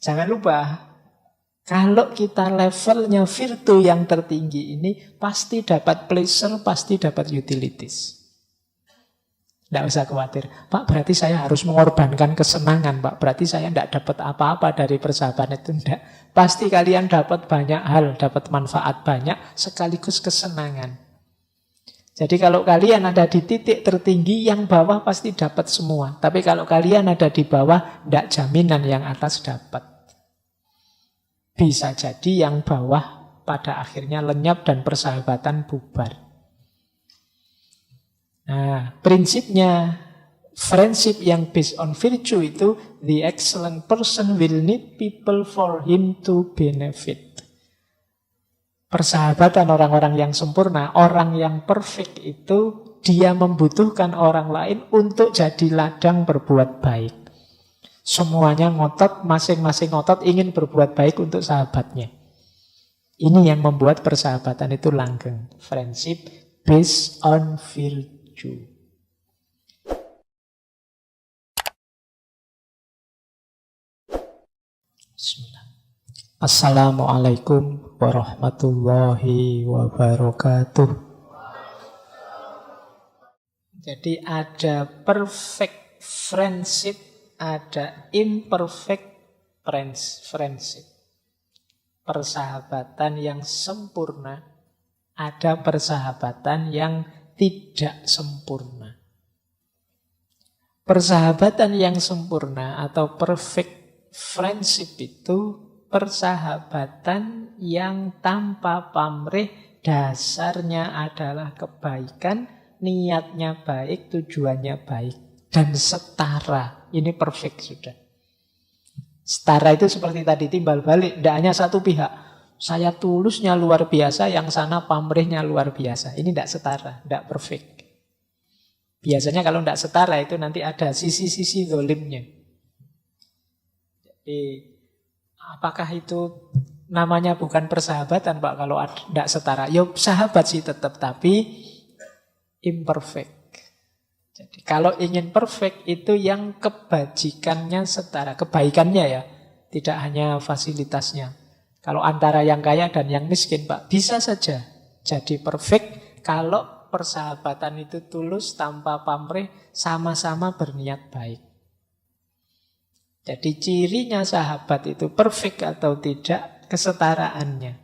Jangan lupa, kalau kita levelnya virtu yang tertinggi ini, pasti dapat pleasure, pasti dapat utilities. Tidak usah khawatir. Pak, berarti saya harus mengorbankan kesenangan, Pak. Berarti saya tidak dapat apa-apa dari persahabatan itu. Tidak. Pasti kalian dapat banyak hal, dapat manfaat banyak, sekaligus kesenangan. Jadi kalau kalian ada di titik tertinggi, yang bawah pasti dapat semua. Tapi kalau kalian ada di bawah, tidak jaminan yang atas dapat. Bisa jadi yang bawah pada akhirnya lenyap dan persahabatan bubar. Nah, prinsipnya friendship yang based on virtue itu, the excellent person will need people for him to benefit. Persahabatan orang-orang yang sempurna, orang yang perfect itu, dia membutuhkan orang lain untuk jadi ladang berbuat baik. Semuanya ngotot, masing-masing ngotot ingin berbuat baik untuk sahabatnya. Ini yang membuat persahabatan itu langgeng. Friendship based on virtue. Bismillah. Assalamualaikum warahmatullahi wabarakatuh. Jadi ada perfect friendship, ada imperfect friendship. Persahabatan yang sempurna, ada persahabatan yang tidak sempurna. Persahabatan yang sempurna atau perfect friendship itu persahabatan yang tanpa pamrih, dasarnya adalah kebaikan, niatnya baik, tujuannya baik, dan setara. Ini perfect sudah. Setara itu seperti tadi, timbal balik, tidak hanya satu pihak. Saya tulusnya luar biasa, yang sana pamrihnya luar biasa. Ini tidak setara, tidak perfect. Biasanya kalau tidak setara itu nanti ada sisi-sisi zolimnya. Jadi apakah itu namanya bukan persahabatan, Pak, kalau tidak setara? Ya sahabat sih tetap, tapi imperfect. Jadi kalau ingin perfect itu yang kebajikannya setara. Kebaikannya ya, tidak hanya fasilitasnya. Kalau antara yang kaya dan yang miskin, Pak, bisa saja jadi perfect kalau persahabatan itu tulus, tanpa pamrih, sama-sama berniat baik. Jadi cirinya sahabat itu perfect atau tidak, kesetaraannya.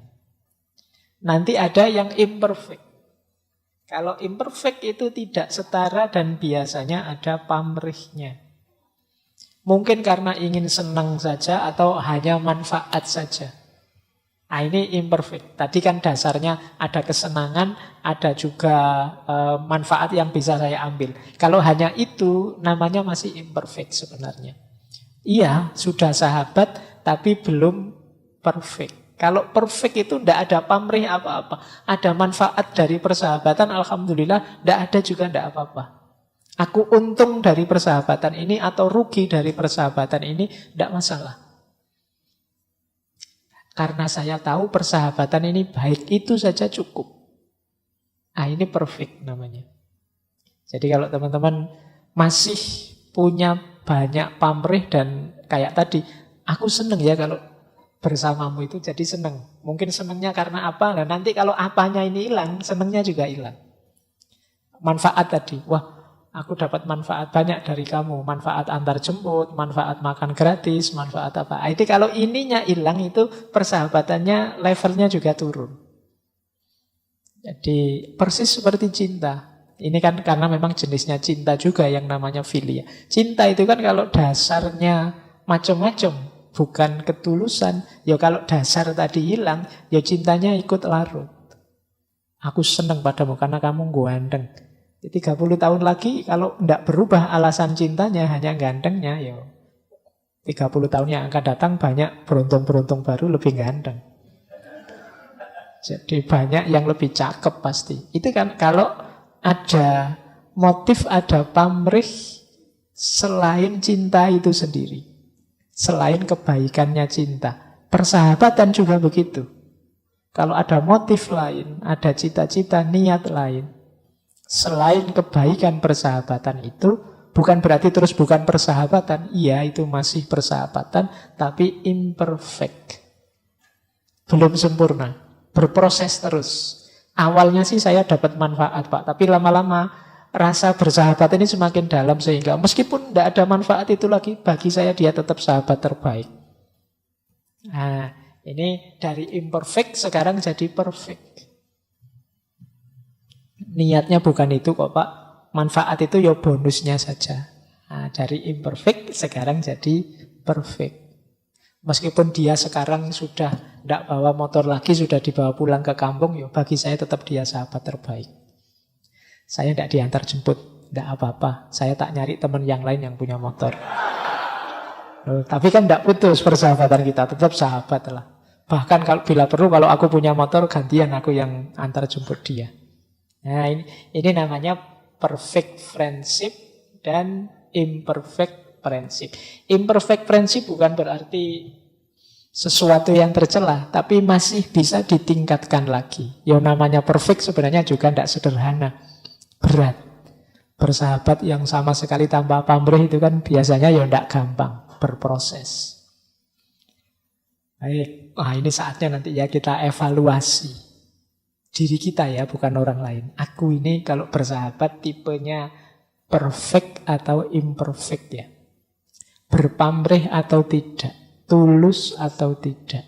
Nanti ada yang imperfect. Kalau imperfect itu tidak setara dan biasanya ada pamrihnya. Mungkin karena ingin senang saja atau hanya manfaat saja. Nah, ini imperfect. Tadi kan dasarnya ada kesenangan, ada juga manfaat yang bisa saya ambil. Kalau hanya itu namanya masih imperfect sebenarnya. Iya, sudah sahabat, tapi belum perfect. Kalau perfect itu tidak ada pamrih apa-apa. Ada manfaat dari persahabatan, alhamdulillah. Tidak ada juga tidak apa-apa. Aku untung dari persahabatan ini atau rugi dari persahabatan ini, tidak masalah. Karena saya tahu persahabatan ini baik, itu saja cukup. Nah, ini perfect namanya. Jadi kalau teman-teman masih punya banyak pamrih dan kayak tadi, aku seneng ya kalau bersamamu itu jadi seneng. Mungkin senengnya karena apa? Nah, nanti kalau apanya ini hilang, senengnya juga hilang. Manfaat tadi, wah aku dapat manfaat banyak dari kamu. Manfaat antar jemput, manfaat makan gratis, manfaat apa. Jadi kalau ininya hilang itu persahabatannya levelnya juga turun. Jadi persis seperti cinta. Ini kan karena memang jenisnya cinta juga yang namanya filia. Cinta itu kan kalau dasarnya macam-macam, bukan ketulusan. Ya kalau dasar tadi hilang, ya cintanya ikut larut. Aku senang padamu karena kamu ganteng. 30 tahun lagi kalau tidak berubah alasan cintanya, hanya gantengnya, ya 30 tahun yang akan datang banyak beruntung-beruntung baru lebih ganteng. Jadi banyak yang lebih cakep pasti. Itu kan kalau ada motif, ada pamrih selain cinta itu sendiri. Selain kebaikannya cinta. Persahabatan juga begitu. Kalau ada motif lain, ada cita-cita, niat lain, selain kebaikan persahabatan itu, Bukan berarti terus bukan persahabatan. Iya, itu masih persahabatan, tapi imperfect. Belum sempurna. Berproses terus. Awalnya sih saya dapat manfaat, Pak. Tapi lama-lama rasa bersahabat ini semakin dalam sehingga meskipun tidak ada manfaat itu lagi, bagi saya dia tetap sahabat terbaik. Nah, ini dari imperfect sekarang jadi perfect. Niatnya bukan itu kok, Pak. Manfaat itu ya bonusnya saja. Nah, dari imperfect sekarang jadi perfect. Meskipun dia sekarang sudah tidak bawa motor lagi, sudah dibawa pulang ke kampung, ya bagi saya tetap dia sahabat terbaik. Saya tidak diantar jemput, tidak apa-apa. Saya tak nyari teman yang lain yang punya motor. Loh, tapi kan tidak putus persahabatan kita, tetap sahabat lah. Bahkan kalau bila perlu, kalau aku punya motor, gantian aku yang antar jemput dia. Nah, ini namanya perfect friendship dan imperfect friendship. Imperfect friendship bukan berarti sesuatu yang tercela, tapi masih bisa ditingkatkan lagi. Yang namanya perfect sebenarnya juga tidak sederhana, berat. Bersahabat yang sama sekali tanpa pamrih itu kan biasanya ya tidak gampang, berproses. Baik, ini saatnya nanti ya kita evaluasi diri kita ya, bukan orang lain. Aku ini kalau bersahabat tipenya perfect atau imperfect ya. Berpamrih atau tidak. Tulus atau tidak.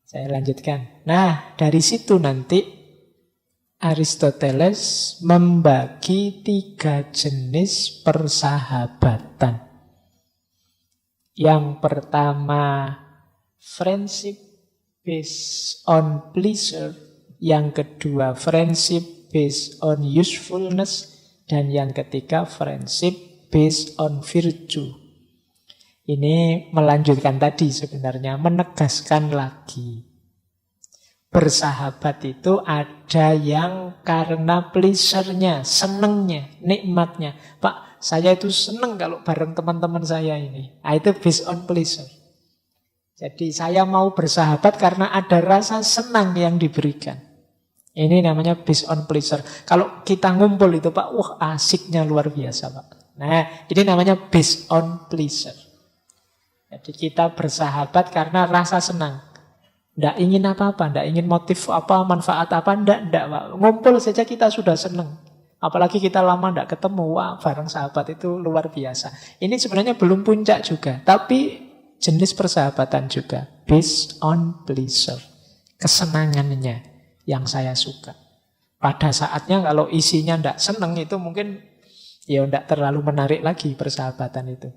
Saya lanjutkan. Nah, dari situ nanti Aristoteles membagi 3 jenis persahabatan. Yang pertama, friendship based on pleasure. Yang kedua, friendship based on usefulness. Dan yang ketiga, friendship based on virtue. Ini melanjutkan tadi sebenarnya, menegaskan lagi. Bersahabat itu ada yang karena pleasure-nya, senengnya, nikmatnya. Pak, saya itu seneng kalau bareng teman-teman saya ini. Nah, itu based on pleasure. Jadi saya mau bersahabat karena ada rasa senang yang diberikan. Ini namanya based on pleasure. Kalau kita ngumpul itu Pak, wah asiknya luar biasa Pak. Nah, ini namanya based on pleasure. Jadi kita bersahabat karena rasa senang. Tidak ingin apa-apa, tidak ingin motif apa, manfaat apa, tidak Pak. Ngumpul saja kita sudah senang. Apalagi kita lama tidak ketemu, wah bareng sahabat itu luar biasa. Ini sebenarnya belum puncak juga, tapi jenis persahabatan juga. Based on pleasure. Kesenangannya yang saya suka. Pada saatnya kalau isinya tidak senang itu mungkin ya tidak terlalu menarik lagi persahabatan itu.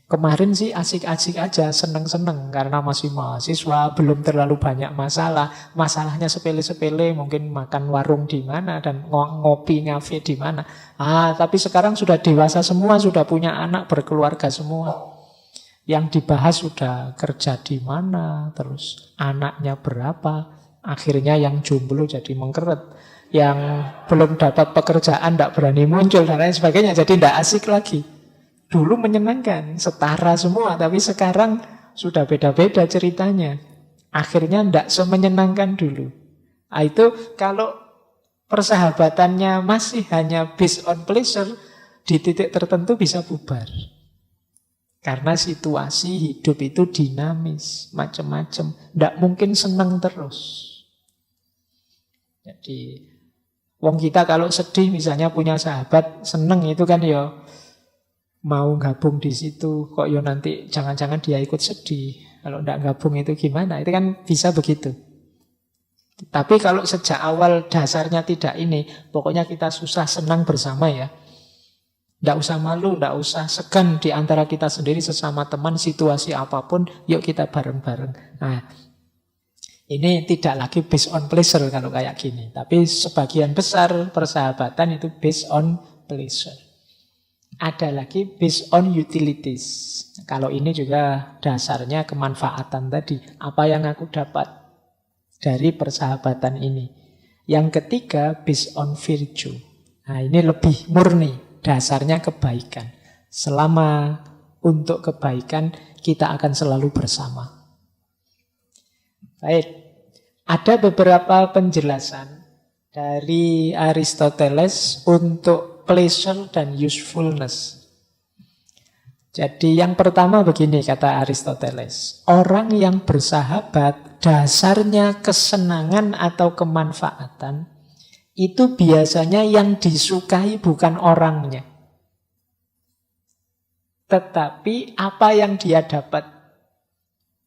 Kemarin sih asik-asik aja, seneng-seneng karena masih mahasiswa, belum terlalu banyak masalah. Masalahnya sepele-sepele, mungkin makan warung di mana dan ngopi ngafe di mana. Tapi sekarang sudah dewasa semua, sudah punya anak, berkeluarga semua. Yang dibahas sudah kerja di mana, terus anaknya berapa. Akhirnya yang jomblo jadi mengkeret, yang belum dapat pekerjaan tidak berani muncul dan lain sebagainya, jadi tidak asik lagi. Dulu menyenangkan, setara semua, tapi sekarang sudah beda-beda ceritanya. Akhirnya tidak semenyenangkan dulu. Itu kalau persahabatannya masih hanya based on pleasure, di titik tertentu bisa bubar. Karena situasi hidup itu dinamis, macam-macam. Tidak mungkin senang terus. Jadi, wong kita kalau sedih misalnya punya sahabat, seneng itu kan ya mau gabung di situ, kok yo nanti jangan-jangan dia ikut sedih. Kalau tidak gabung itu gimana? Itu kan bisa begitu. Tapi kalau sejak awal dasarnya tidak ini, pokoknya kita susah senang bersama ya. Tidak usah malu, tidak usah segan di antara kita sendiri sesama teman, situasi apapun, yuk kita bareng-bareng. Nah, ini tidak lagi based on pleasure kalau kayak gini. Tapi sebagian besar persahabatan itu based on pleasure. Ada lagi based on utilities. Kalau ini juga dasarnya kemanfaatan tadi. Apa yang aku dapat dari persahabatan ini. Yang ketiga based on virtue. Nah ini lebih murni. Dasarnya kebaikan. Selama untuk kebaikan kita akan selalu bersama. Baik. Ada beberapa penjelasan dari Aristoteles untuk pleasure dan usefulness. Jadi yang pertama begini kata Aristoteles, orang yang bersahabat dasarnya kesenangan atau kemanfaatan itu biasanya yang disukai bukan orangnya, tetapi apa yang dia dapat,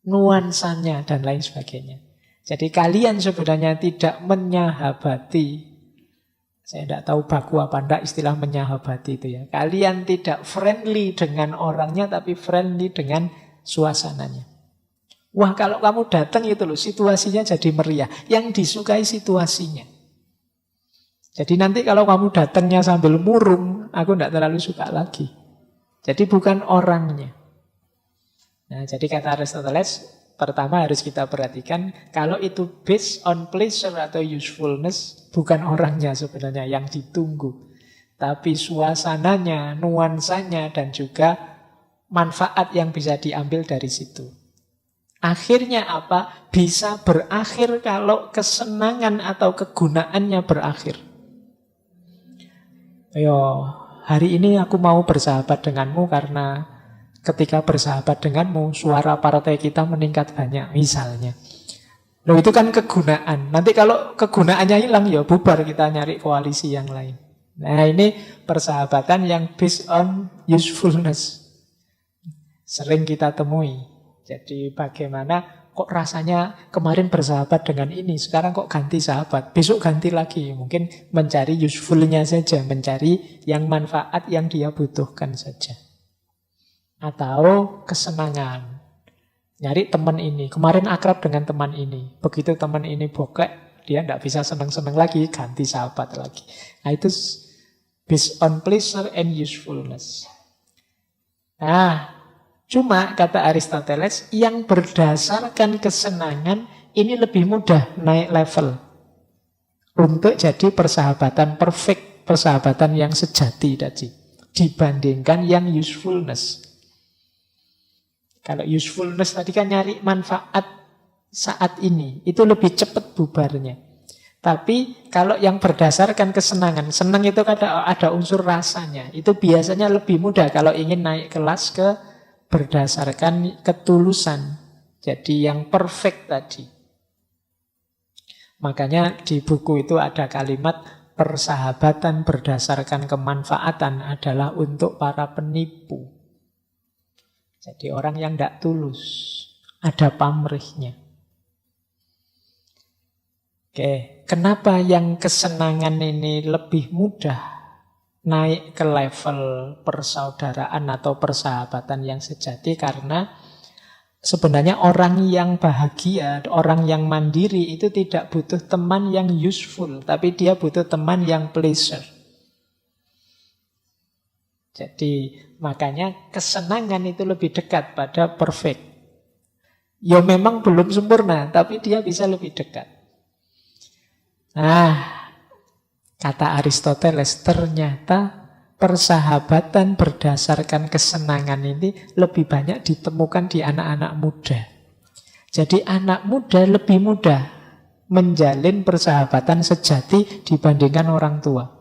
nuansanya dan lain sebagainya. Jadi kalian sebenarnya tidak menyahabati. Saya tidak tahu baku apa enggak istilah menyahabati itu ya. Kalian tidak friendly dengan orangnya, tapi friendly dengan suasananya. Wah, kalau kamu datang itu loh, situasinya jadi meriah. Yang disukai situasinya. Jadi nanti kalau kamu datangnya sambil murung, aku tidak terlalu suka lagi. Jadi bukan orangnya. Nah, jadi kata Aristoteles, pertama harus kita perhatikan, kalau itu based on pleasure atau usefulness, bukan orangnya sebenarnya yang ditunggu, tapi suasananya, nuansanya, dan juga manfaat yang bisa diambil dari situ. Akhirnya apa? Bisa berakhir kalau kesenangan atau kegunaannya berakhir. Ayo, hari ini aku mau bersahabat denganmu karena ketika bersahabat denganmu, suara partai kita meningkat banyak, misalnya. Loh, itu kan kegunaan. Nanti kalau kegunaannya hilang, ya bubar, kita nyari koalisi yang lain. Nah, ini persahabatan yang based on usefulness. Sering kita temui. Jadi bagaimana kok rasanya kemarin bersahabat dengan ini, sekarang kok ganti sahabat, besok ganti lagi. Mungkin mencari usefulnya saja, mencari yang manfaat yang dia butuhkan saja. Atau kesenangan. Nyari teman ini, kemarin akrab dengan teman ini. Begitu teman ini bokek, dia tidak bisa senang-senang lagi, ganti sahabat lagi. Nah, itu based on pleasure and usefulness. Nah, cuma kata Aristoteles, yang berdasarkan kesenangan ini lebih mudah naik level untuk jadi persahabatan perfect, persahabatan yang sejati tadi, dibandingkan yang usefulness. Kalau usefulness tadi kan nyari manfaat saat ini, itu lebih cepat bubarnya. Tapi kalau yang berdasarkan kesenangan, senang itu kan ada unsur rasanya. Itu biasanya lebih mudah kalau ingin naik kelas ke berdasarkan ketulusan. Jadi yang perfect tadi. Makanya di buku itu ada kalimat persahabatan berdasarkan kemanfaatan adalah untuk para penipu. Jadi orang yang tidak tulus, ada pamrihnya. Oke, kenapa yang kesenangan ini lebih mudah naik ke level persaudaraan atau persahabatan yang sejati? Karena sebenarnya orang yang bahagia, orang yang mandiri itu tidak butuh teman yang useful, tapi dia butuh teman yang pleasure. Jadi makanya kesenangan itu lebih dekat pada perfect. Ya memang belum sempurna, tapi dia bisa lebih dekat. Nah, kata Aristoteles, ternyata persahabatan berdasarkan kesenangan ini lebih banyak ditemukan di anak-anak muda. Jadi anak muda lebih mudah menjalin persahabatan sejati dibandingkan orang tua.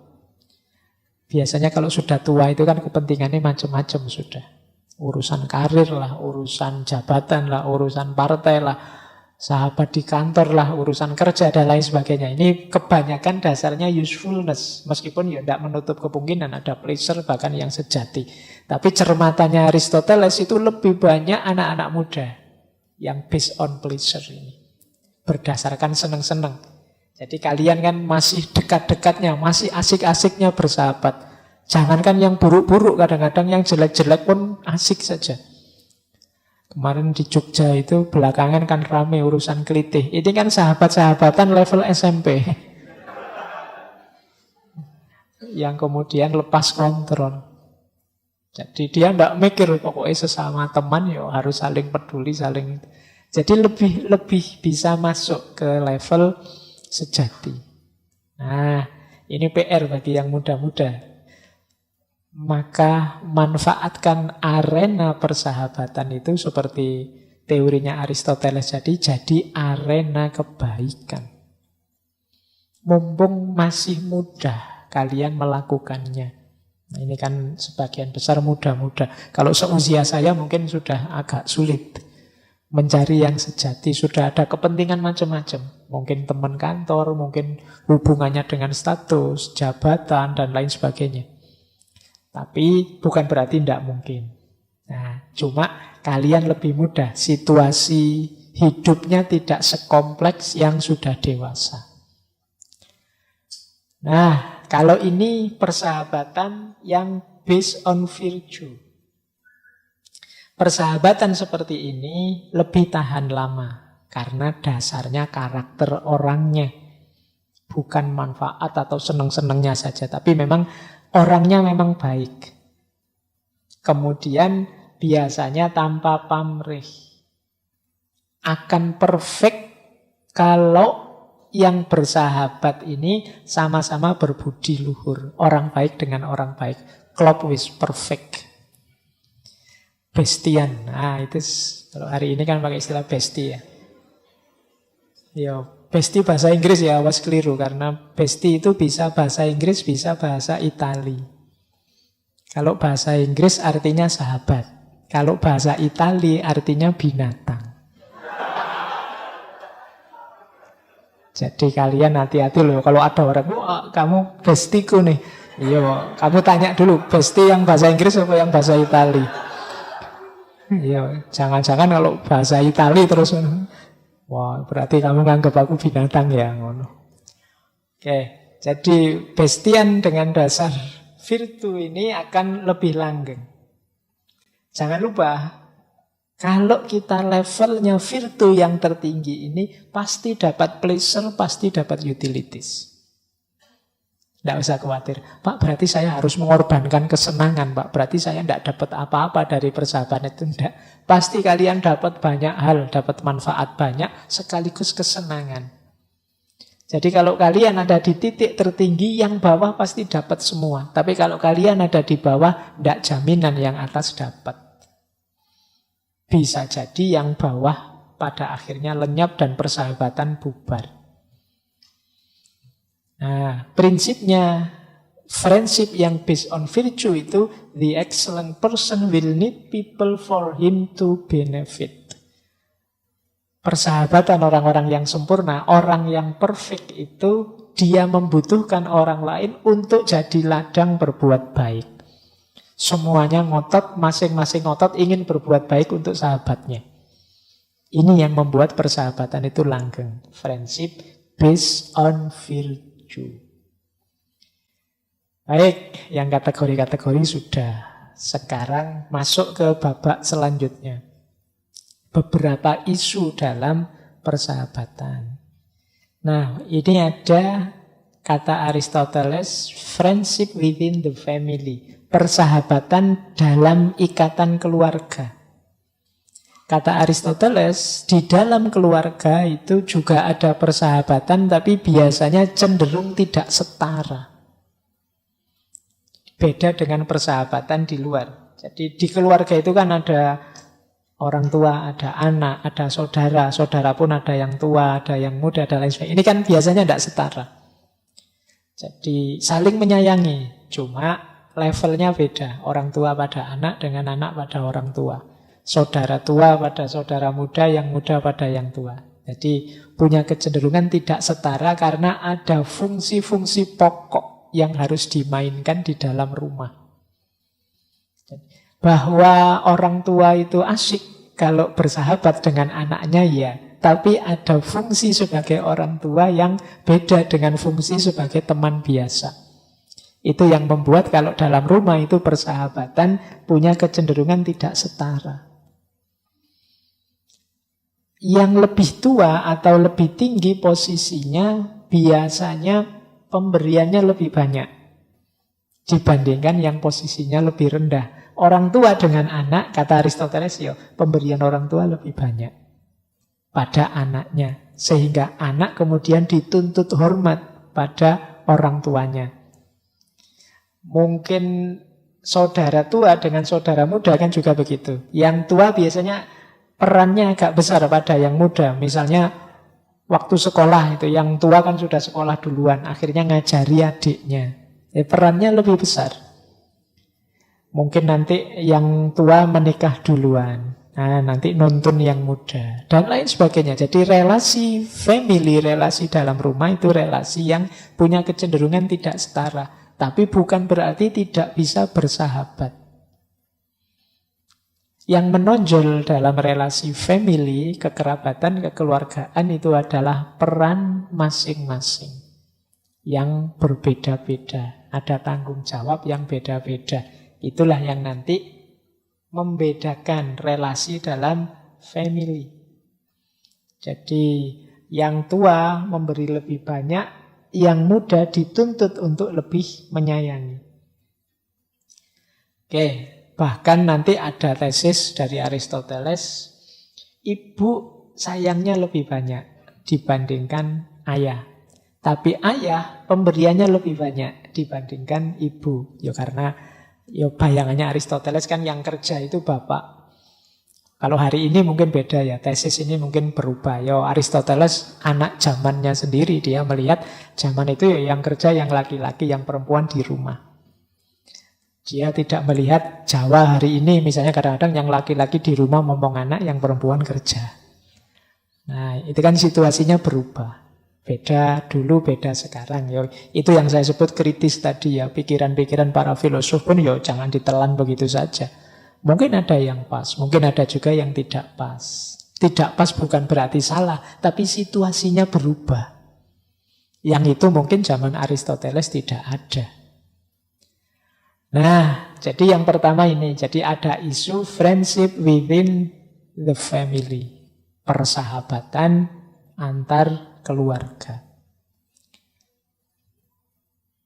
Biasanya kalau sudah tua itu kan kepentingannya macam-macam sudah. Urusan karir lah, urusan jabatan lah, urusan partai lah, sahabat di kantor lah, urusan kerja dan lain sebagainya. Ini kebanyakan dasarnya usefulness. Meskipun ya tidak menutup kemungkinan ada pleasure bahkan yang sejati. Tapi cermatannya Aristoteles itu lebih banyak anak-anak muda yang based on pleasure ini. Berdasarkan seneng-seneng. Jadi kalian kan masih dekat-dekatnya, masih asik-asiknya bersahabat. Jangankan yang buruk-buruk, kadang-kadang yang jelek-jelek pun asik saja. Kemarin di Jogja itu belakangan kan rame urusan kelitih. Ini kan sahabat-sahabatan level SMP. Yang kemudian lepas kontrol. Jadi dia tidak mikir, pokoknya sesama teman ya harus saling peduli, saling. Jadi lebih bisa masuk ke level sejati. Nah, ini PR bagi yang muda-muda. Maka manfaatkan arena persahabatan itu seperti teorinya Aristoteles jadi arena kebaikan. Mumpung masih mudah kalian melakukannya. Nah, ini kan sebagian besar muda-muda. Kalau seusia saya mungkin sudah agak sulit mencari yang sejati. Sudah ada kepentingan macam-macam. Mungkin teman kantor, mungkin hubungannya dengan status, jabatan, dan lain sebagainya. Tapi bukan berarti tidak mungkin. Nah, cuma kalian lebih mudah. Situasi hidupnya tidak sekompleks yang sudah dewasa. Nah, kalau ini persahabatan yang based on virtue. Persahabatan seperti ini lebih tahan lama. Karena dasarnya karakter orangnya. Bukan manfaat atau seneng-senengnya saja. Tapi memang orangnya memang baik. Kemudian biasanya tanpa pamrih. Akan perfect kalau yang bersahabat ini sama-sama berbudi luhur. Orang baik dengan orang baik. Klop wis perfect. Bestian. Nah itu kalau hari ini kan pakai istilah bestie ya. Ya, bestie bahasa Inggris ya, awas keliru. Karena bestie itu bisa bahasa Inggris, bisa bahasa Itali. Kalau bahasa Inggris artinya sahabat. Kalau bahasa Itali artinya binatang. Jadi kalian hati-hati loh. Kalau ada orang, wah kamu bestiku nih. Iya, kamu tanya dulu, bestie yang bahasa Inggris apa yang bahasa Itali? Iya, jangan-jangan kalau bahasa Itali terus, wah berarti kamu nganggap aku binatang ya. Oke, jadi bestian dengan dasar virtu ini akan lebih langgeng. Jangan lupa, kalau kita levelnya virtu yang tertinggi ini, pasti dapat pleasure, pasti dapat utilities. Tidak usah khawatir. Pak, berarti saya harus mengorbankan kesenangan, Pak. Berarti saya tidak dapat apa-apa dari persahabatan itu. Tidak. Pasti kalian dapat banyak hal, dapat manfaat banyak, sekaligus kesenangan. Jadi kalau kalian ada di titik tertinggi, yang bawah pasti dapat semua. Tapi kalau kalian ada di bawah, tidak jaminan yang atas dapat. Bisa jadi yang bawah pada akhirnya lenyap dan persahabatan bubar. Nah, prinsipnya friendship yang based on virtue itu, the excellent person will need people for him to benefit. Persahabatan orang-orang yang sempurna, orang yang perfect itu, dia membutuhkan orang lain untuk jadi ladang berbuat baik. Semuanya ngotot, masing-masing ngotot ingin berbuat baik untuk sahabatnya. Ini yang membuat persahabatan itu langgeng. Friendship based on virtue. Baik, yang kategori-kategori sudah. Sekarang masuk ke babak selanjutnya. Beberapa isu dalam persahabatan. Nah, ini ada kata Aristoteles, friendship within the family. Persahabatan dalam ikatan keluarga. Kata Aristoteles, di dalam keluarga itu juga ada persahabatan, tapi biasanya cenderung tidak setara. Beda dengan persahabatan di luar. Jadi di keluarga itu kan ada orang tua, ada anak, ada saudara. Saudara pun ada yang tua, ada yang muda, dan lain sebagainya. Ini kan biasanya tidak setara. Jadi saling menyayangi, cuma levelnya beda. Orang tua pada anak dengan anak pada orang tua. Saudara tua pada saudara muda, yang muda pada yang tua. Jadi punya kecenderungan tidak setara karena ada fungsi-fungsi pokok yang harus dimainkan di dalam rumah. Bahwa orang tua itu asyik kalau bersahabat dengan anaknya ya. Tapi ada fungsi sebagai orang tua yang beda dengan fungsi sebagai teman biasa. Itu yang membuat kalau dalam rumah itu persahabatan punya kecenderungan tidak setara. Yang lebih tua atau lebih tinggi posisinya biasanya pemberiannya lebih banyak dibandingkan yang posisinya lebih rendah. Orang tua dengan anak, kata Aristoteles, ya, pemberian orang tua lebih banyak pada anaknya. Sehingga anak kemudian dituntut hormat pada orang tuanya. Mungkin saudara tua dengan saudara muda kan juga begitu. Yang tua biasanya perannya agak besar pada yang muda. Misalnya waktu sekolah itu, yang tua kan sudah sekolah duluan, akhirnya ngajari adiknya. Perannya lebih besar. Mungkin nanti yang tua menikah duluan. Nah, nanti nuntun yang muda. Dan lain sebagainya. Jadi relasi family, relasi dalam rumah itu relasi yang punya kecenderungan tidak setara. Tapi bukan berarti tidak bisa bersahabat. Yang menonjol dalam relasi family, kekerabatan, kekeluargaan itu adalah peran masing-masing. Yang berbeda-beda. Ada tanggung jawab yang beda-beda. Itulah yang nanti membedakan relasi dalam family. Jadi yang tua memberi lebih banyak, yang muda dituntut untuk lebih menyayangi. Oke, bahkan nanti ada tesis dari Aristoteles, ibu sayangnya lebih banyak dibandingkan ayah. Tapi ayah pemberiannya lebih banyak dibandingkan ibu. Ya karena bayangannya Aristoteles kan yang kerja itu bapak. Kalau hari ini mungkin beda ya, tesis ini mungkin berubah. Aristoteles anak zamannya sendiri, dia melihat zaman itu yang kerja yang laki-laki, yang perempuan di rumah. Dia tidak melihat Jawa hari ini, misalnya kadang-kadang yang laki-laki di rumah ngomong anak, yang perempuan kerja. Nah, itu kan situasinya berubah. Beda dulu, beda sekarang. Itu yang saya sebut kritis tadi ya. Pikiran-pikiran para filosof pun jangan ditelan begitu saja. Mungkin ada yang pas, mungkin ada juga yang tidak pas. Tidak pas bukan berarti salah, tapi situasinya berubah. Yang itu mungkin zaman Aristoteles tidak ada. Nah, jadi yang pertama ini. Jadi ada isu friendship within the family. Persahabatan antar keluarga.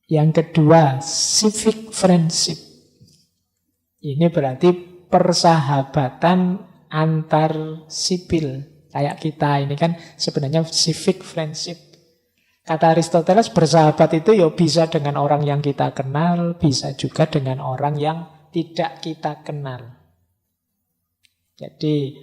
Yang kedua, civic friendship. Ini berarti persahabatan antar sipil. Kayak kita ini kan sebenarnya civic friendship. Kata Aristoteles, bersahabat itu bisa dengan orang yang kita kenal, bisa juga dengan orang yang tidak kita kenal. Jadi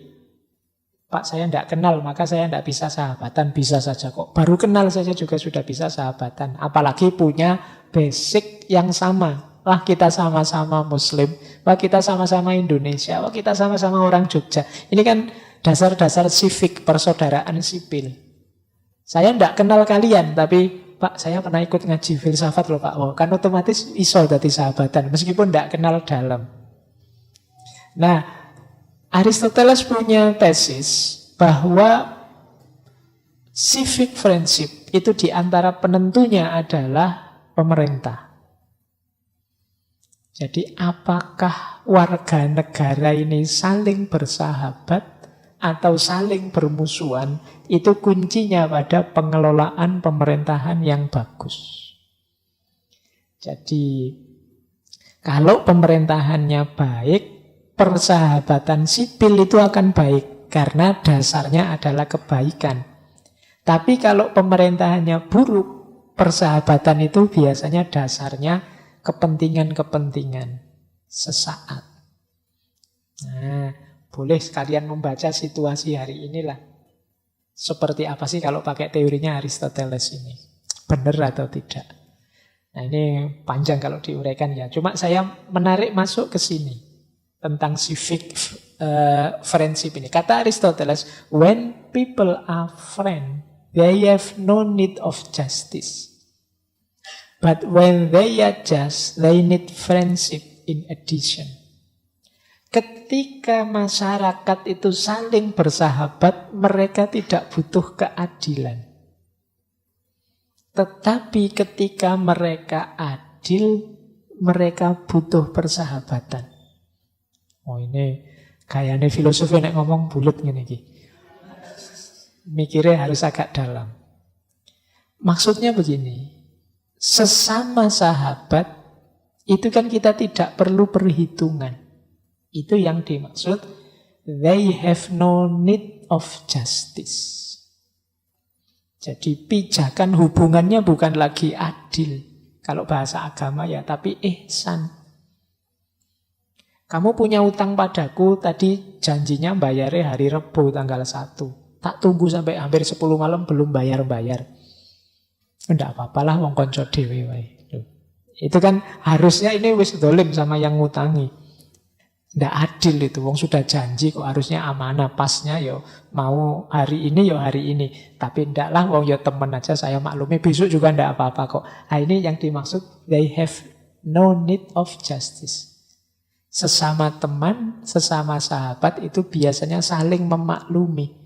Pak, saya tidak kenal, maka saya tidak bisa sahabatan. Bisa saja kok. Baru kenal saja juga sudah bisa sahabatan. Apalagi punya basic yang sama. Wah, kita sama-sama Muslim. Wah, kita sama-sama Indonesia. Wah, kita sama-sama orang Jogja. Ini kan dasar-dasar civic, persaudaraan sipil. Saya tidak kenal kalian, tapi Pak, saya pernah ikut ngaji filsafat loh Pak. Oh, kan otomatis iso dadi sahabatan, meskipun tidak kenal dalam. Nah, Aristoteles punya tesis bahwa civic friendship itu diantara penentunya adalah pemerintah. Jadi apakah warga negara ini saling bersahabat atau saling bermusuhan, itu kuncinya pada pengelolaan pemerintahan yang bagus. Jadi kalau pemerintahannya baik, persahabatan sipil itu akan baik karena dasarnya adalah kebaikan. Tapi kalau pemerintahannya buruk, persahabatan itu biasanya dasarnya kepentingan-kepentingan sesaat. Nah, boleh sekalian membaca situasi hari inilah. Seperti apa sih kalau pakai teorinya Aristoteles ini? Benar atau tidak? Nah, ini panjang kalau diuraikan ya. Cuma saya menarik masuk ke sini. Tentang civic friendship ini. Kata Aristoteles, when people are friends, they have no need of justice. But when they are just, they need friendship in addition. Ketika masyarakat itu saling bersahabat, mereka tidak butuh keadilan. Tetapi ketika mereka adil, mereka butuh persahabatan. Oh, ini kayaknya filosofi nek ngomong bulet ngene iki. Mikirnya harus agak dalam. Maksudnya begini, sesama sahabat itu kan kita tidak perlu perhitungan. Itu yang dimaksud they have no need of justice. Jadi pijakan hubungannya bukan lagi adil. Kalau bahasa agama ya, tapi ihsan. Kamu punya utang padaku, tadi janjinya bayarnya hari Rebo tanggal 1. Tak tunggu sampai hampir 10 malam belum bayar-bayar. Tidak apa-apalah wong konco dhewe wae. Itu kan harusnya ini wis dolim sama yang ngutangi. Nggak adil itu, wong sudah janji kok harusnya amanah, pasnya yo mau hari ini yo hari ini. Tapi ndak lah, wong yo temen aja saya maklumi, besok juga ndak apa-apa kok. Nah ini yang dimaksud, they have no need of justice. Sesama teman, sesama sahabat itu biasanya saling memaklumi.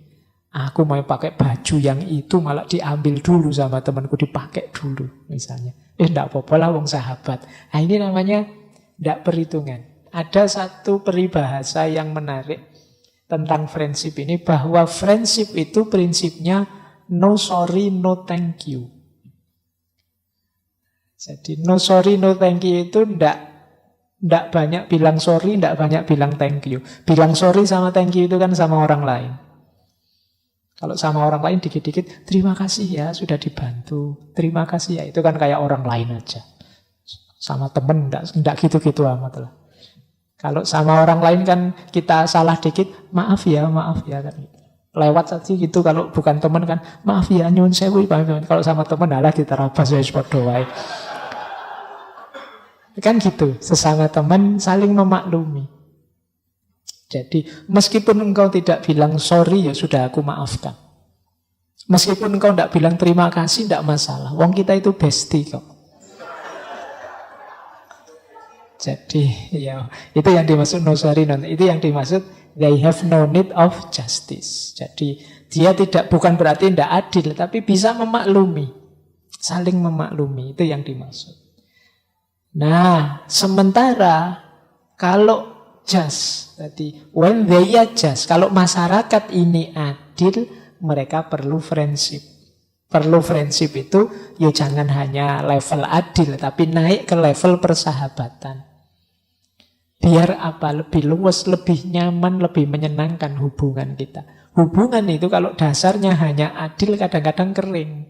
Aku mau pakai baju yang itu malah diambil dulu sama temanku, dipakai dulu misalnya. Ndak apa-apa lah wong sahabat. Nah ini namanya ndak perhitungan. Ada satu peribahasa yang menarik tentang friendship ini, bahwa friendship itu prinsipnya no sorry, no thank you. Jadi no sorry, no thank you itu ndak banyak bilang sorry, ndak banyak bilang thank you. Bilang sorry sama thank you itu kan sama orang lain. Kalau sama orang lain dikit-dikit, terima kasih ya sudah dibantu, terima kasih ya, itu kan kayak orang lain aja. Sama temen ndak gitu-gitu amat lah. Kalau sama orang lain kan kita salah dikit, maaf ya kan. Lewat saja gitu. Kalau bukan teman kan, maaf ya nyun sewu. Kalau sama teman adalah kita rabas ya padha wae. Kan gitu, sesama teman saling memaklumi. Jadi meskipun engkau tidak bilang sorry ya sudah aku maafkan. Meskipun engkau tidak bilang terima kasih tidak masalah. Wong kita itu bestie kok. Jadi ya itu yang dimaksud no sorry, no, itu yang dimaksud they have no need of justice. Jadi dia bukan berarti tidak adil, tapi bisa memaklumi, saling memaklumi, itu yang dimaksud. Nah, sementara kalau just, tadi when they are just, kalau masyarakat ini adil, mereka perlu friendship. Perlu friendship itu ya jangan hanya level adil, tapi naik ke level persahabatan. Biar apa? Lebih luas, lebih nyaman, lebih menyenangkan hubungan kita. Hubungan itu kalau dasarnya hanya adil kadang-kadang kering.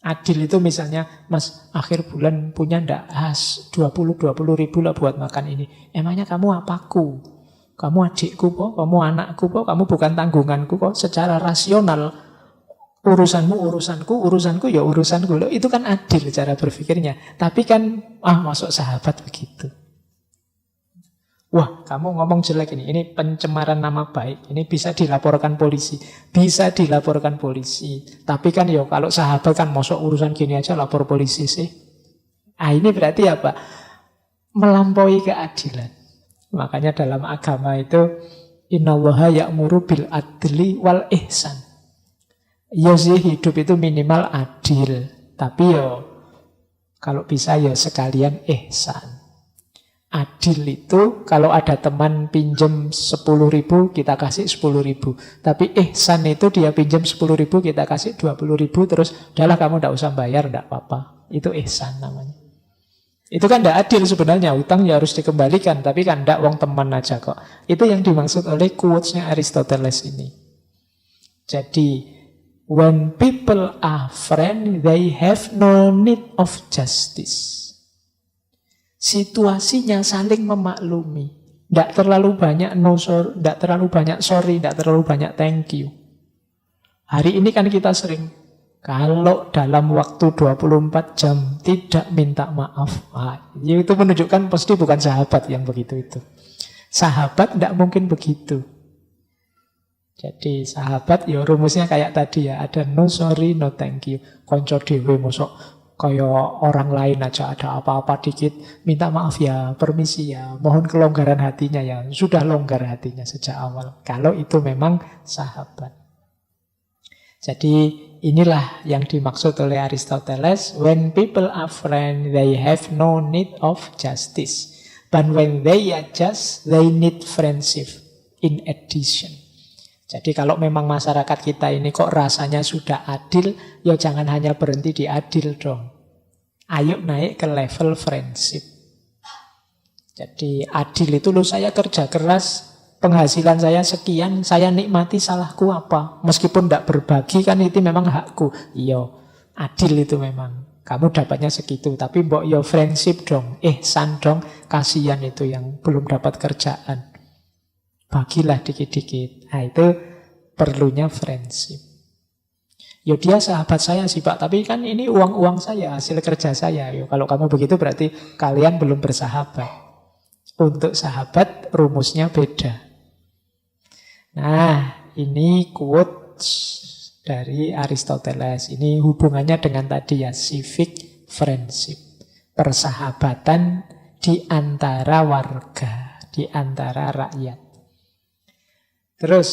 Adil itu misalnya, Mas akhir bulan punya ndak 20 ribu lah buat makan ini. Emangnya kamu apaku? Kamu adikku kok, kamu anakku kok, kamu bukan tanggunganku kok. Secara rasional urusanku ya urusanku. Loh, itu kan adil cara berpikirnya. Tapi kan masuk sahabat begitu. Wah, kamu ngomong jelek ini pencemaran nama baik, ini bisa dilaporkan polisi. Bisa dilaporkan polisi. Tapi kan ya kalau sahabat kan masuk urusan gini aja lapor polisi sih. Ini berarti apa? Melampaui keadilan. Makanya dalam agama itu innallaha ya'muru bil adli wal ihsan. Ya sih hidup itu minimal adil. Tapi ya kalau bisa ya sekalian ihsan. Adil itu kalau ada teman pinjam 10 ribu kita kasih 10 ribu. Tapi ihsan itu dia pinjam 10 ribu kita kasih 20 ribu. Terus udahlah kamu tidak usah bayar, tidak apa-apa. Itu ihsan namanya. Itu kan tidak adil sebenarnya. Utang ya harus dikembalikan. Tapi kan tidak, wong teman aja kok. Itu yang dimaksud oleh quotes-nya Aristoteles ini. Jadi when people are friends, they have no need of justice. Situasinya saling memaklumi. Tidak terlalu banyak no sorry, tidak terlalu banyak sorry, tidak terlalu banyak thank you. Hari ini kan kita sering, kalau dalam waktu 24 jam tidak minta maaf, itu menunjukkan pasti bukan sahabat yang begitu itu. Sahabat tidak mungkin begitu. Jadi sahabat ya rumusnya kayak tadi ya, ada no sorry, no thank you. Konco dewe mosok kayak orang lain aja ada apa-apa dikit, minta maaf ya, permisi ya, mohon kelonggaran hatinya ya. Sudah longgar hatinya sejak awal. Kalau itu memang sahabat. Jadi inilah yang dimaksud oleh Aristoteles. When people are friends, they have no need of justice. But when they are just, they need friendship in addition. Jadi kalau memang masyarakat kita ini kok rasanya sudah adil, ya jangan hanya berhenti di adil dong. Ayo naik ke level friendship. Jadi adil itu loh, saya kerja keras, penghasilan saya sekian, saya nikmati, salahku apa? Meskipun tidak berbagi kan itu memang hakku. Iya, adil itu memang. Kamu dapatnya segitu, tapi mbok yo friendship dong, ihsan dong, kasihan itu yang belum dapat kerjaan. Bagilah dikit-dikit. Nah itu perlunya friendship. Ya dia sahabat saya sih Pak, tapi kan ini uang-uang saya, hasil kerja saya. Ya, kalau kamu begitu berarti kalian belum bersahabat. Untuk sahabat rumusnya beda. Nah, ini quotes dari Aristoteles. Ini hubungannya dengan tadi ya, civic friendship. Persahabatan di antara warga, di antara rakyat. Terus,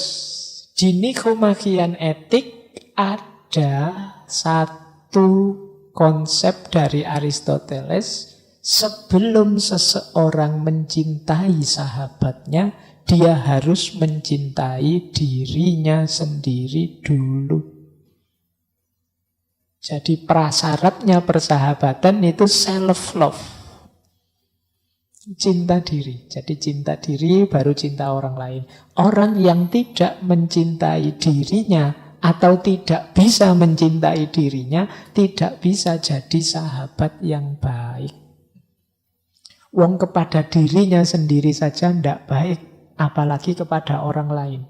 di Nikomachian Etik ada satu konsep dari Aristoteles. Sebelum seseorang mencintai sahabatnya, dia harus mencintai dirinya sendiri dulu. Jadi prasyaratnya persahabatan itu self-love. Cinta diri. Jadi cinta diri baru cinta orang lain. Orang yang tidak mencintai dirinya atau tidak bisa mencintai dirinya, tidak bisa jadi sahabat yang baik. Wong kepada dirinya sendiri saja tidak baik, apalagi kepada orang lain.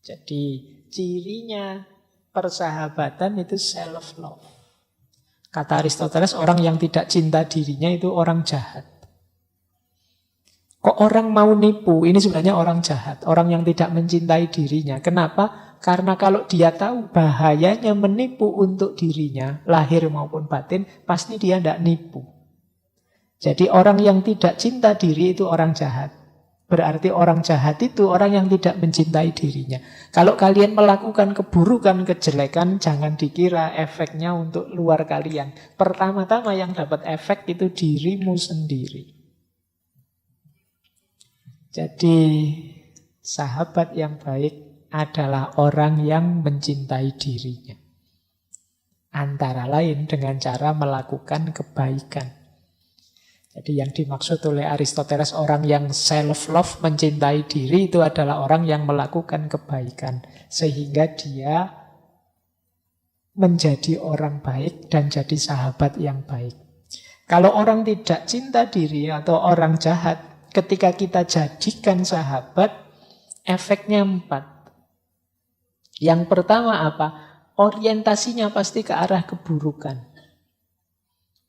Jadi cirinya persahabatan itu self-love. Kata Aristoteles, orang yang tidak cinta dirinya itu orang jahat. Kok orang mau nipu? Ini sebenarnya orang jahat. Orang yang tidak mencintai dirinya. Kenapa? Karena kalau dia tahu bahayanya menipu untuk dirinya, lahir maupun batin, pasti dia tidak nipu. Jadi orang yang tidak cinta diri itu orang jahat. Berarti orang jahat itu orang yang tidak mencintai dirinya. Kalau kalian melakukan keburukan, kejelekan, jangan dikira efeknya untuk luar kalian. Pertama-tama yang dapat efek itu dirimu sendiri. Jadi sahabat yang baik adalah orang yang mencintai dirinya. Antara lain dengan cara melakukan kebaikan. Jadi yang dimaksud oleh Aristoteles orang yang self-love, mencintai diri, itu adalah orang yang melakukan kebaikan. Sehingga dia menjadi orang baik dan jadi sahabat yang baik. Kalau orang tidak cinta diri atau orang jahat, ketika kita jadikan sahabat, efeknya 4. Yang pertama apa? Orientasinya pasti ke arah keburukan.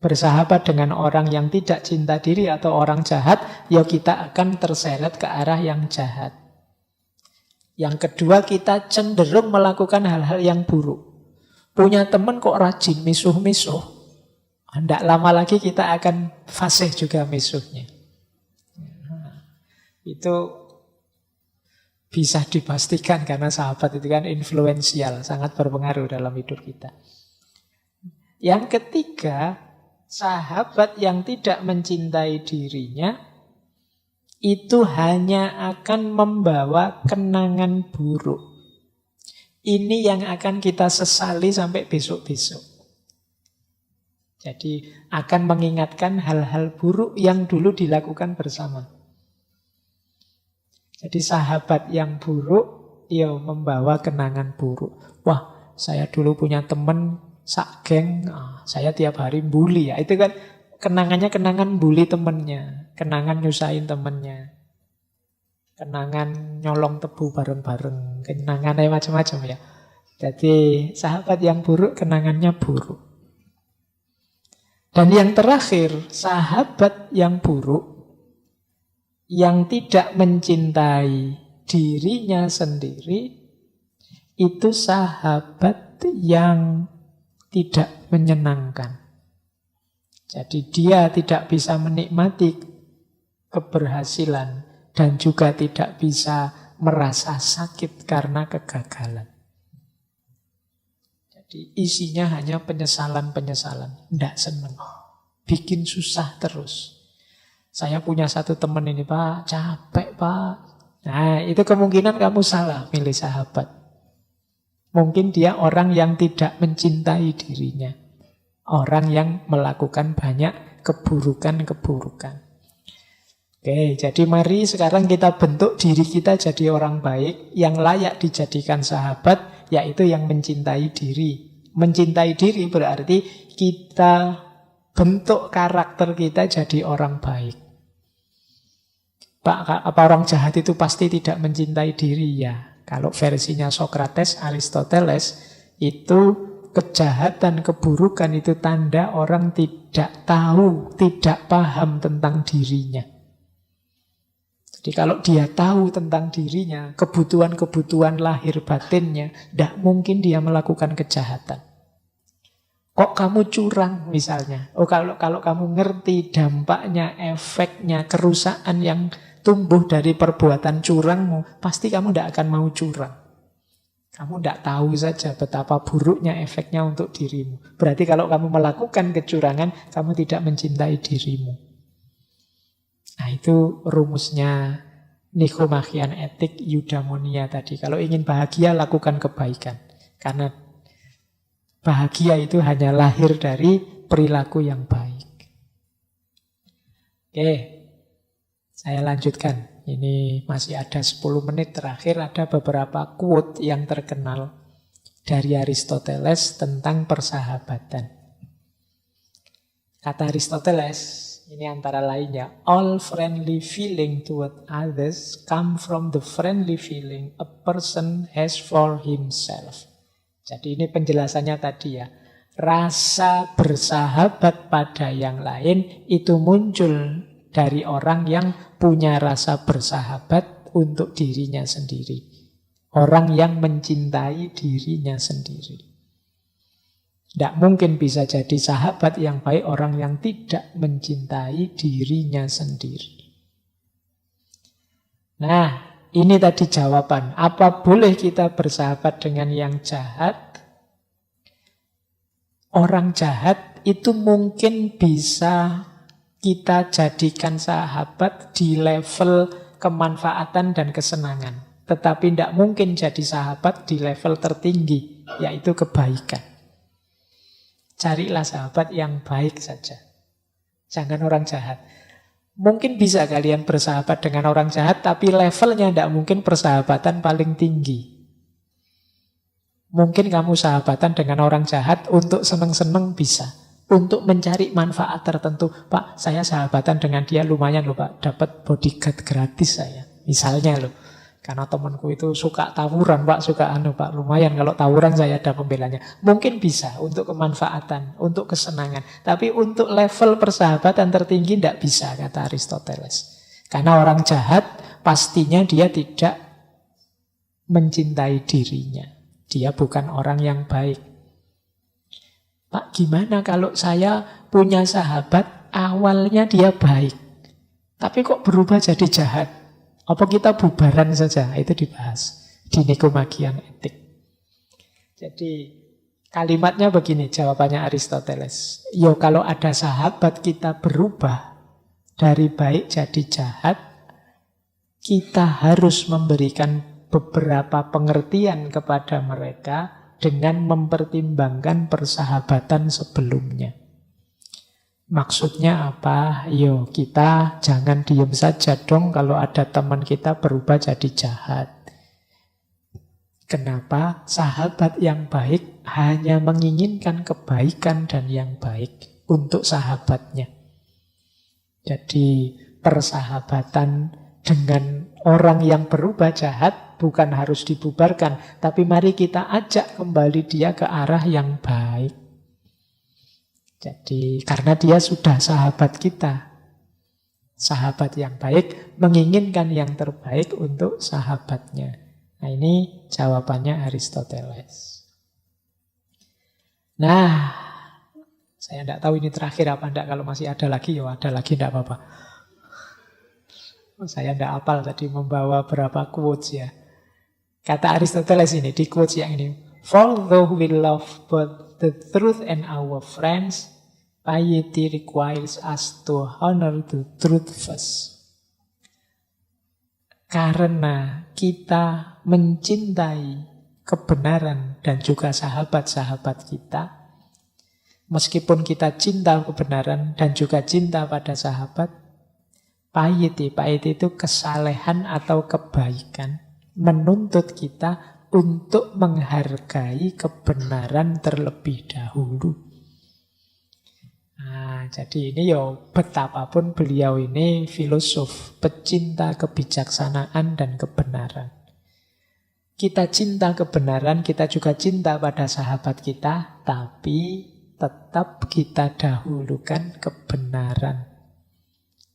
Bersahabat dengan orang yang tidak cinta diri atau orang jahat, ya kita akan terseret ke arah yang jahat. Yang kedua, kita cenderung melakukan hal-hal yang buruk. Punya teman kok rajin misuh-misuh, tidak lama lagi kita akan fasih juga misuhnya. Itu bisa dipastikan karena sahabat itu kan influensial, sangat berpengaruh dalam hidup kita. Yang ketiga, sahabat yang tidak mencintai dirinya itu hanya akan membawa kenangan buruk. Ini yang akan kita sesali sampai besok-besok. Jadi akan mengingatkan hal-hal buruk yang dulu dilakukan bersama. Jadi sahabat yang buruk ya membawa kenangan buruk. Wah, saya dulu punya teman sak geng, saya tiap hari bully ya. Itu kan kenangannya kenangan bully temennya, kenangan nyusahin temennya, kenangan nyolong tebu bareng-bareng, kenangannya macam-macam ya. Jadi sahabat yang buruk kenangannya buruk. Dan yang terakhir, sahabat yang buruk yang tidak mencintai dirinya sendiri itu sahabat yang tidak menyenangkan. Jadi dia tidak bisa menikmati keberhasilan dan juga tidak bisa merasa sakit karena kegagalan. Jadi isinya hanya penyesalan-penyesalan. Tidak senang. Bikin susah terus. Saya punya satu teman ini, Pak, capek, Pak. Nah, itu kemungkinan kamu salah milih sahabat. Mungkin dia orang yang tidak mencintai dirinya. Orang yang melakukan banyak keburukan-keburukan. Oke, jadi mari sekarang kita bentuk diri kita jadi orang baik yang layak dijadikan sahabat, yaitu yang mencintai diri. Mencintai diri berarti kita bentuk karakter kita jadi orang baik. Pak, apa orang jahat itu pasti tidak mencintai diri ya? Kalau versinya Sokrates, Aristoteles, Itu kejahatan, keburukan itu tanda orang tidak tahu, tidak paham tentang dirinya. Jadi kalau dia tahu tentang dirinya, kebutuhan-kebutuhan lahir batinnya, tidak mungkin dia melakukan kejahatan. Kok kamu curang misalnya? Oh, kalau kamu ngerti dampaknya, efeknya, kerusakan yang tumbuh dari perbuatan curangmu, pasti kamu tidak akan mau curang. Kamu tidak tahu saja betapa buruknya efeknya untuk dirimu. Berarti kalau kamu melakukan kecurangan, kamu tidak mencintai dirimu. Nah, itu rumusnya Nikomachian Etik Eudaimonia tadi. Kalau ingin bahagia, lakukan kebaikan. Karena bahagia itu hanya lahir dari perilaku yang baik. Oke, saya lanjutkan. Ini masih ada 10 menit terakhir. Ada beberapa quote yang terkenal dari Aristoteles tentang persahabatan. Kata Aristoteles, ini antara lainnya, all friendly feeling toward others come from the friendly feeling a person has for himself. Jadi ini penjelasannya tadi ya. Rasa bersahabat pada yang lain itu muncul dari orang yang punya rasa bersahabat untuk dirinya sendiri. Orang yang mencintai dirinya sendiri. Tidak mungkin bisa jadi sahabat yang baik orang yang tidak mencintai dirinya sendiri. Nah, ini tadi jawaban. Apa boleh kita bersahabat dengan yang jahat? Orang jahat itu mungkin bisa kita jadikan sahabat di level kemanfaatan dan kesenangan. Tetapi tidak mungkin jadi sahabat di level tertinggi, yaitu kebaikan. Carilah sahabat yang baik saja. Jangan orang jahat. Mungkin bisa kalian bersahabat dengan orang jahat, tapi levelnya tidak mungkin persahabatan paling tinggi. Mungkin kamu sahabatan dengan orang jahat untuk seneng-seneng bisa. Untuk mencari manfaat tertentu. Pak, saya sahabatan dengan dia lumayan loh Pak. Dapat bodyguard gratis saya. Misalnya loh. Karena temanku itu suka tawuran Pak, suka Pak, lumayan kalau tawuran saya ada pembelanya. Mungkin bisa untuk kemanfaatan, untuk kesenangan. Tapi untuk level persahabatan tertinggi tidak bisa, kata Aristoteles. Karena orang jahat pastinya dia tidak mencintai dirinya. Dia bukan orang yang baik. Pak, gimana kalau saya punya sahabat awalnya dia baik, tapi kok berubah jadi jahat? Apa kita bubaran saja? Itu dibahas di Nikomachian Etik. Jadi kalimatnya begini, jawabannya Aristoteles. Yo, kalau ada sahabat kita berubah dari baik jadi jahat, kita harus memberikan beberapa pengertian kepada mereka dengan mempertimbangkan persahabatan sebelumnya. Maksudnya apa? Yo, kita jangan diem saja dong kalau ada teman kita berubah jadi jahat. Kenapa? Sahabat yang baik hanya menginginkan kebaikan dan yang baik untuk sahabatnya. Jadi persahabatan dengan orang yang berubah jahat bukan harus dibubarkan, tapi mari kita ajak kembali dia ke arah yang baik. Jadi karena dia sudah sahabat kita. Sahabat yang baik menginginkan yang terbaik untuk sahabatnya. Nah, ini jawabannya Aristoteles. Nah, saya tidak tahu ini terakhir apa enggak. Kalau masih ada lagi, ya ada lagi, tidak apa-apa. Saya tidak hafal tadi membawa berapa quotes ya. Kata Aristoteles ini, di quotes yang ini. For though we love both the truth and our friends, piety requires us to honor the truth first. Karena kita mencintai kebenaran dan juga sahabat-sahabat kita, meskipun kita cinta kebenaran dan juga cinta pada sahabat, piety itu kesalehan atau kebaikan, menuntut kita untuk menghargai kebenaran terlebih dahulu. Nah, jadi ini betapapun beliau ini filosof, pecinta kebijaksanaan dan kebenaran. Kita cinta kebenaran, kita juga cinta pada sahabat kita, tapi tetap kita dahulukan kebenaran.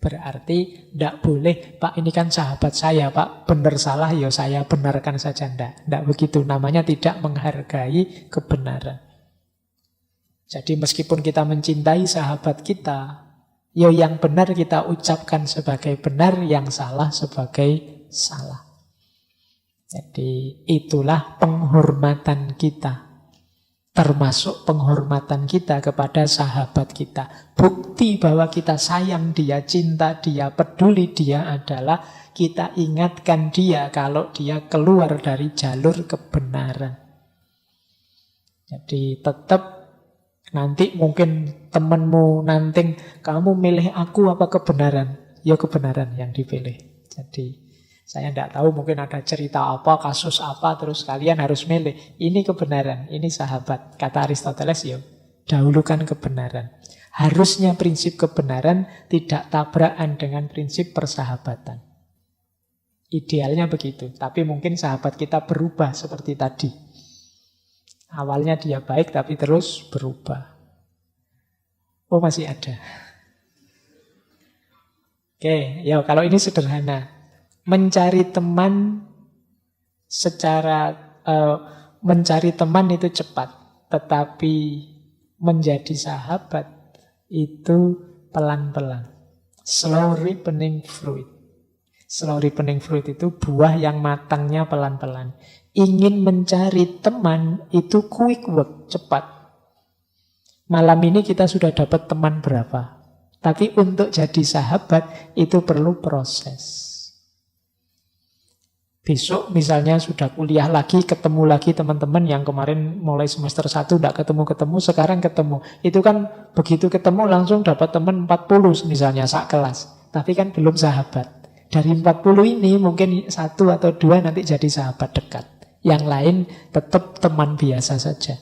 Berarti tidak boleh, Pak ini kan sahabat saya, Pak benar salah, ya saya benarkan saja. Tidak begitu, namanya tidak menghargai kebenaran. Jadi meskipun kita mencintai sahabat kita, ya yang benar kita ucapkan sebagai benar, yang salah sebagai salah. Jadi itulah penghormatan kita. Termasuk penghormatan kita kepada sahabat kita. Bukti bahwa kita sayang dia, cinta dia, peduli dia adalah kita ingatkan dia kalau dia keluar dari jalur kebenaran. Jadi tetap nanti mungkin temanmu nanting, kamu milih aku apa kebenaran? Ya kebenaran yang dipilih. Jadi saya tidak tahu mungkin ada cerita apa, kasus apa, terus kalian harus milih. Ini kebenaran, ini sahabat. Kata Aristoteles, ya dahulukan kebenaran. Harusnya prinsip kebenaran tidak tabrakan dengan prinsip persahabatan. Idealnya begitu, tapi mungkin sahabat kita berubah seperti tadi. Awalnya dia baik, tapi terus berubah. Oh, masih ada. Oke, ya kalau ini sederhana. Mencari teman mencari teman itu cepat, tetapi menjadi sahabat itu pelan-pelan. Slow ripening fruit. Slow ripening fruit itu buah yang matangnya pelan-pelan. Ingin mencari teman itu quick work, cepat. Malam ini kita sudah dapat teman berapa? Tapi untuk jadi sahabat itu perlu proses. Besok misalnya sudah kuliah lagi, ketemu lagi teman-teman yang kemarin mulai semester 1 tidak ketemu-ketemu, sekarang ketemu. Itu kan begitu ketemu langsung dapat teman 40 misalnya, sak kelas. Tapi kan belum sahabat. Dari 40 ini mungkin 1 atau 2 nanti jadi sahabat dekat. Yang lain tetap teman biasa saja.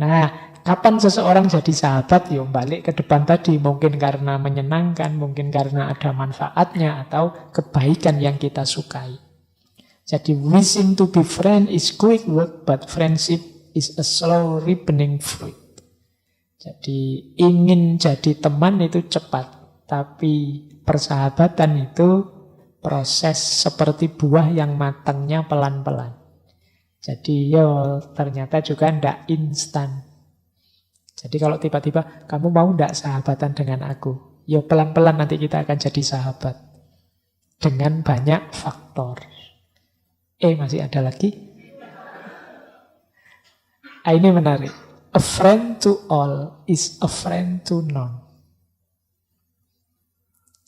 Nah, kapan seseorang jadi sahabat? Ya balik ke depan tadi. Mungkin karena menyenangkan, mungkin karena ada manfaatnya, atau kebaikan yang kita sukai. Jadi wishing to be friend is quick work, but friendship is a slow ripening fruit. Jadi ingin jadi teman itu cepat, tapi persahabatan itu proses seperti buah yang matangnya pelan-pelan. Jadi ternyata juga tidak instan. Jadi kalau tiba-tiba kamu mau tidak sahabatan dengan aku, pelan-pelan nanti kita akan jadi sahabat dengan banyak faktor. Masih ada lagi? Ini menarik. A friend to all is a friend to none.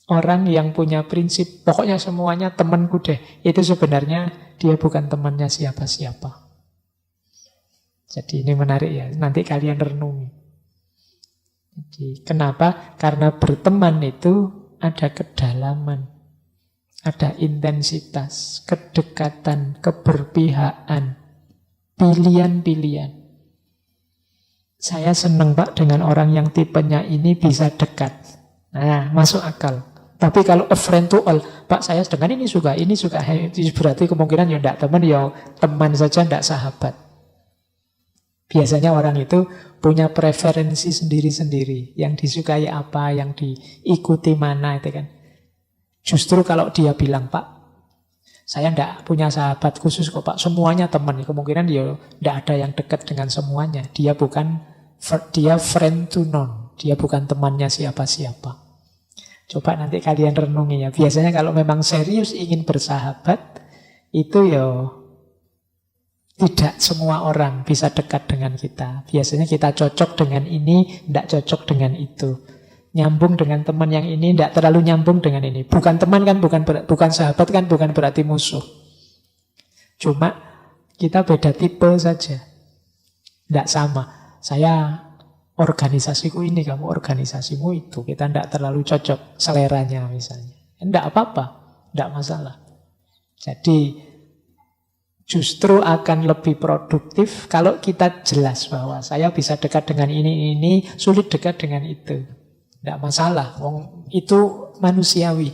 Orang yang punya prinsip, pokoknya semuanya temanku deh, itu sebenarnya dia bukan temannya siapa-siapa. Jadi ini menarik ya, nanti kalian renungi. Jadi, kenapa? Karena berteman itu ada kedalaman. Ada intensitas, kedekatan, keberpihakan, pilihan-pilihan. Saya senang Pak dengan orang yang tipenya ini bisa dekat. Nah, masuk akal. Tapi kalau a friend to all, Pak saya dengan ini suka, berarti kemungkinan ya tidak teman, ya teman saja, tidak sahabat. Biasanya orang itu punya preferensi sendiri-sendiri. Yang disukai apa, yang diikuti mana, itu kan. Justru kalau dia bilang, Pak, saya tidak punya sahabat khusus kok Pak, semuanya teman. Kemungkinan dia tidak ada yang dekat dengan semuanya. Dia friend to none. Dia bukan temannya siapa-siapa. Coba nanti kalian renungi ya. Biasanya kalau memang serius ingin bersahabat, itu tidak semua orang bisa dekat dengan kita. Biasanya kita cocok dengan ini, tidak cocok dengan itu. Nyambung dengan teman yang ini, tidak terlalu nyambung dengan ini. Bukan teman kan, bukan sahabat kan, bukan berarti musuh. Cuma kita beda tipe saja. Tidak sama. Saya organisasiku ini, kamu organisasimu itu. Kita tidak terlalu cocok seleranya misalnya. Tidak apa-apa, tidak masalah. Jadi justru akan lebih produktif kalau kita jelas bahwa saya bisa dekat dengan ini, sulit dekat dengan itu. Tidak masalah, itu manusiawi.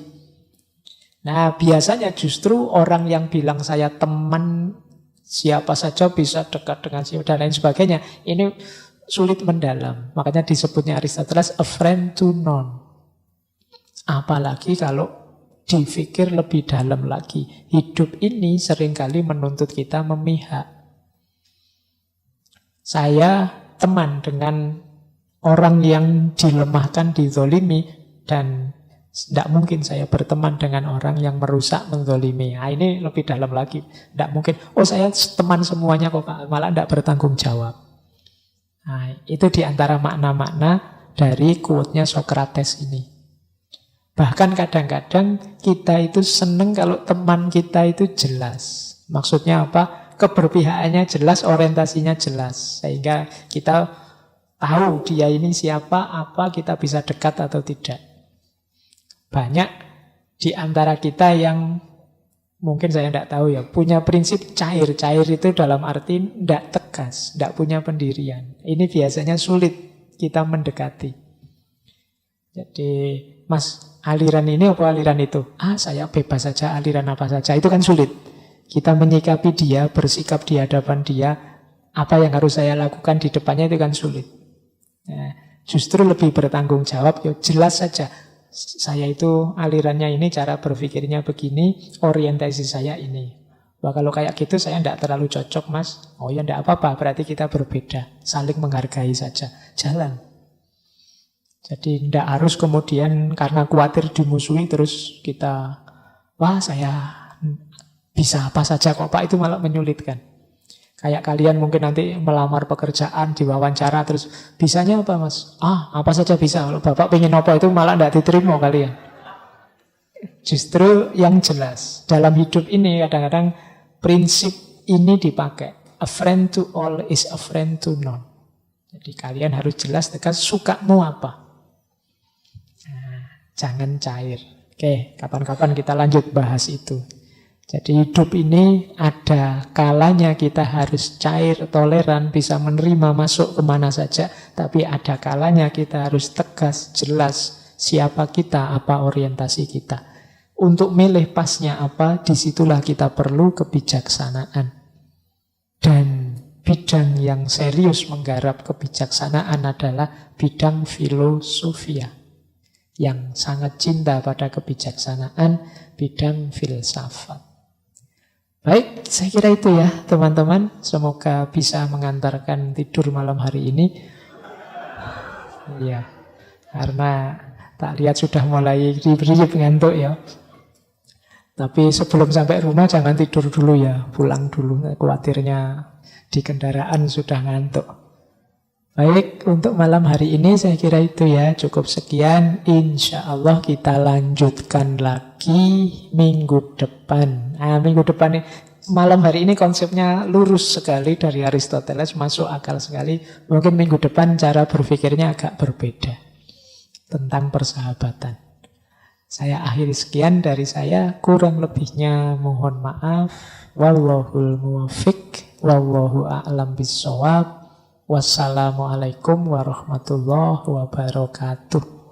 Nah, biasanya justru orang yang bilang saya teman siapa saja bisa dekat dengan siapa dan lain sebagainya, ini sulit mendalam. Makanya disebutnya Aristoteles a friend to none. Apalagi kalau dipikir lebih dalam lagi. Hidup ini seringkali menuntut kita memihak. Saya teman dengan orang yang dilemahkan, dizolimi, dan tidak mungkin saya berteman dengan orang yang merusak, menzolimi. Nah, ini lebih dalam lagi. Tidak mungkin, oh saya teman semuanya kok Pak, malah tidak bertanggung jawab. Nah, itu diantara makna-makna dari quote-nya Socrates ini. Bahkan kadang-kadang kita itu seneng kalau teman kita itu jelas. Maksudnya apa? Keberpihakannya jelas, orientasinya jelas. Sehingga kita tahu dia ini siapa, apa, kita bisa dekat atau tidak. Banyak di antara kita yang mungkin saya tidak tahu ya, punya prinsip cair. Cair itu dalam arti tidak tegas, tidak punya pendirian. Ini biasanya sulit kita mendekati. Jadi, Mas, aliran ini apa aliran itu? Saya bebas saja, aliran apa saja. Itu kan sulit. Kita menyikapi dia, bersikap di hadapan dia, apa yang harus saya lakukan di depannya itu kan sulit. Nah, justru lebih bertanggung jawab, ya jelas saja. Saya itu alirannya ini, cara berpikirnya begini, orientasi saya ini. Wah, kalau kayak gitu saya tidak terlalu cocok, Mas. Oh ya, tidak apa-apa, berarti kita berbeda. Saling menghargai saja. Jalan. Jadi tidak harus kemudian karena khawatir dimusuhi terus kita, wah saya bisa apa saja kok Pak, itu malah menyulitkan. Kayak kalian mungkin nanti melamar pekerjaan, diwawancara, terus bisanya apa Mas? Apa saja bisa. Kalau Bapak pengen apa itu malah tidak diterima kalian. Justru yang jelas. Dalam hidup ini kadang-kadang prinsip ini dipakai. A friend to all is a friend to none. Jadi kalian harus jelas tegas sukamu apa. Jangan cair. Oke, kapan-kapan kita lanjut bahas itu. Jadi hidup ini ada kalanya kita harus cair, toleran, bisa menerima masuk kemana saja. Tapi ada kalanya kita harus tegas, jelas siapa kita, apa orientasi kita. Untuk milih pasnya apa, disitulah kita perlu kebijaksanaan. Dan bidang yang serius menggarap kebijaksanaan adalah bidang filosofia. Yang sangat cinta pada kebijaksanaan, bidang filsafat. Baik, saya kira itu ya teman-teman. Semoga bisa mengantarkan tidur malam hari ini. Ya, karena tak lihat sudah mulai ribet ngantuk ya. Tapi sebelum sampai rumah jangan tidur dulu ya, pulang dulu. Khawatirnya di kendaraan sudah ngantuk. Baik, untuk malam hari ini saya kira itu ya, cukup sekian. Insya Allah kita lanjutkan lagi minggu depan. Minggu depan ini, malam hari ini konsepnya lurus sekali dari Aristoteles, masuk akal sekali. Mungkin minggu depan cara berpikirnya agak berbeda tentang persahabatan. Saya akhiri sekian dari saya, kurang lebihnya mohon maaf. Wallahul muwaffiq, wallahu a'lam bissawab. Wassalamualaikum warahmatullahi wabarakatuh.